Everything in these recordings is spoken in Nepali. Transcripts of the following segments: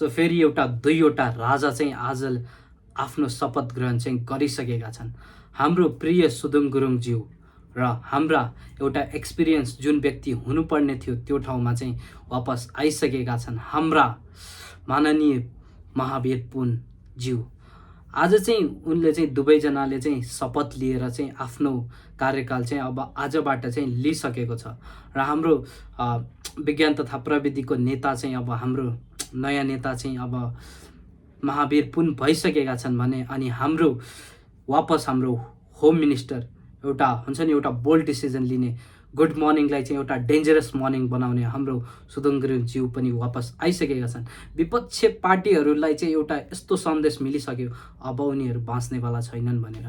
सो फेरि एउटा दुईवटा राजा चाहिँ आज आफ्नो शपथ ग्रहण चाहिँ गरिसकेका छन्। हाम्रो प्रिय सुदुङ गुरुङज्यू र हाम्रा एउटा एक्सपिरियन्स जुन व्यक्ति हुनुपर्ने थियो त्यो ठाउँमा चाहिँ वापस आइसकेका छन् हाम्रा माननीय महावीर पुनज्यू। आज चाहिँ उनले चाहिँ दुवैजनाले चाहिँ शपथ लिएर चाहिँ आफ्नो कार्यकाल चाहिँ अब आजबाट चाहिँ लिइसकेको छ र हाम्रो विज्ञान तथा प्रविधिको नेता चाहिँ अब हाम्रो नयाँ नेता चाहिँ अब महावीर पुन भइसकेका छन् भने अनि हाम्रो वापस हाम्रो होम मिनिस्टर एउटा हुन्छ नि एउटा बोल्ड डिसिजन लिने गुड मर्निङलाई चाहिँ एउटा डेन्जरस मर्निङ बनाउने हाम्रो सुदुङ गुरुङज्यू पनि वापस आइसकेका छन्। विपक्ष पार्टीहरूलाई चाहिँ एउटा यस्तो सन्देश मिलिसक्यो अब उनीहरू बाँच्नेवाला छैनन् भनेर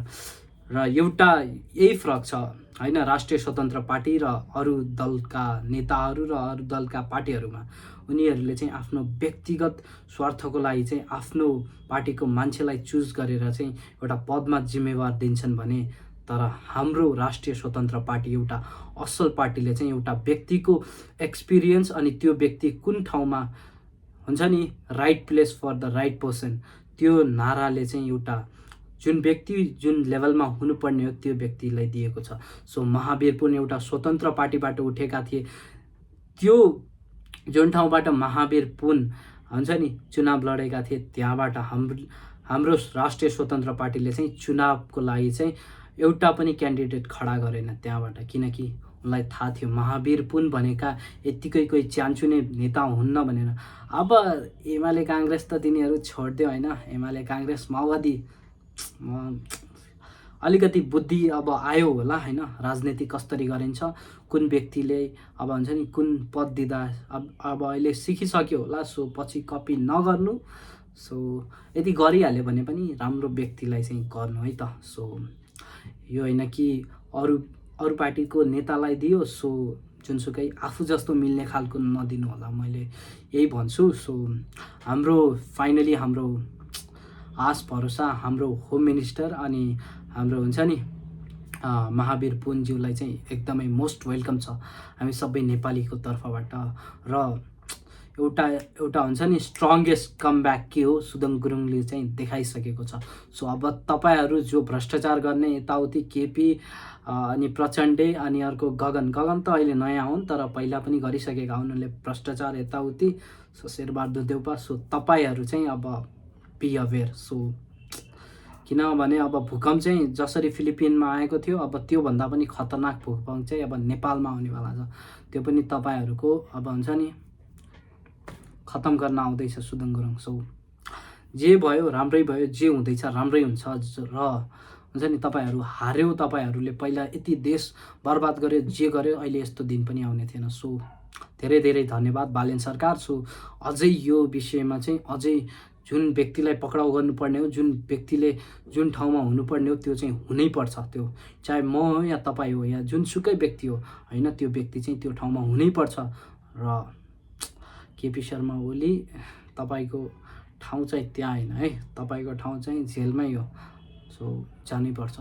र एउटा यही फरक छ हैन राष्ट्रिय स्वतन्त्र पार्टी र अरू दलका नेताहरू र अरू दलका पार्टीहरूमा। उनीहरूले चाहिँ आफ्नो व्यक्तिगत स्वार्थको लागि चाहिँ आफ्नो पार्टीको मान्छेलाई चुज गरेर चाहिँ एउटा पदमा जिम्मेवार दिन्छन् भने तर हाम्रो राष्ट्रिय स्वतन्त्र पार्टी एउटा असल पार्टीले चाहिँ एउटा व्यक्तिको एक्सपिरियन्स अनि त्यो व्यक्ति कुन ठाउँमा हुन्छ नि right place for the right person त्यो नाराले चाहिँ एउटा जुन व्यक्ति जुन लेभलमा हुनुपर्ने हो त्यो व्यक्तिलाई दिएको छ। सो महावीर पुन एउटा स्वतन्त्र पार्टीबाट उठेका थिए। त्यो जुन ठाउँबाट महावीर पुन हुन्छ नि चुनाव लडेका थिए त्यहाँबाट हाम्रो राष्ट्रिय स्वतन्त्र पार्टीले चाहिँ चुनावको लागि चाहिँ एउटा पनि क्यान्डिडेट खडा गरेन त्यहाँबाट, किनकि उनलाई थाहा थियो महावीर पुन भनेका यत्तिकै कोही च्यानचुने नेता हुन्न भनेर। अब एमाले काङ्ग्रेस त तिनीहरू छोडिदियो होइन, एमाले काङ्ग्रेस माओवादी अलिकति बुद्धि अब आयो होला होइन, राजनीति कसरी गरिन्छ कुन व्यक्तिले अब हुन्छ नि कुन पद दिँदा अब अहिले सिकिसक्यो होला। सो पछि कपी नगर्नु, सो यदि गरिहाल्यो भने पनि राम्रो व्यक्तिलाई चाहिँ गर्नु है त। सो यो होइन कि अरू पार्टीको नेतालाई दियो सो जुनसुकै आफू जस्तो मिल्ने खालको नदिनु होला, मैले यही भन्छु। सो हाम्रो फाइनली हाम्रो आश भरोसा हाम्रो होम मिनिस्टर अनि हाम्रो हुन्छ नि महावीर पुनज्यूलाई चाहिँ एकदमै मोस्ट वेलकम छ हामी सबै नेपालीको तर्फबाट। र एउटा हुन्छ नि स्ट्रङ्गेस्ट कमब्याक के हो सुदुङ गुरुङले चाहिँ देखाइसकेको छ। सो अब तपाईँहरू जो भ्रष्टाचार गर्ने यताउति केपी अनि प्रचण्डे अनि अर्को गगन त अहिले नयाँ हुन् तर पहिला पनि गरिसकेका हुन् उनले भ्रष्टाचार यताउति। सो शेरबहादुर देउपा, सो तपाईँहरू चाहिँ अब बी अवेर। सो किनभने अब भूकम्प चाहिँ जसरी फिलिपिनमा आएको थियो अब त्योभन्दा पनि खतरनाक भूकम्प चाहिँ अब नेपालमा आउनेवाला छ, त्यो पनि तपाईँहरूको अब हुन्छ नि खतम गर्न आउँदैछ सुदुङ गुरुङ। सो जे भयो राम्रै भयो, जे हुँदैछ राम्रै हुन्छ र हुन्छ नि तपाईँहरू हार्यो, तपाईँहरूले पहिला यति देश बर्बाद गर्यो जे गर्यो, अहिले यस्तो दिन पनि आउने थिएन। सो धेरै धेरै धन्यवाद बालेन सरकार। सो अझै यो विषयमा चाहिँ अझै जुन व्यक्तिलाई पक्राउ गर्नुपर्ने हो, जुन व्यक्तिले जुन ठाउँमा हुनुपर्ने हो त्यो चाहिँ हुनैपर्छ, त्यो चाहे म हो या तपाईँ हो या जुनसुकै व्यक्ति हो होइन, त्यो व्यक्ति चाहिँ त्यो ठाउँमा हुनैपर्छ। र केपी शर्मा ओली तपाईँको ठाउँ चाहिँ त्यहाँ होइन है, तपाईँको ठाउँ चाहिँ जेलमै हो। सो जानैपर्छ।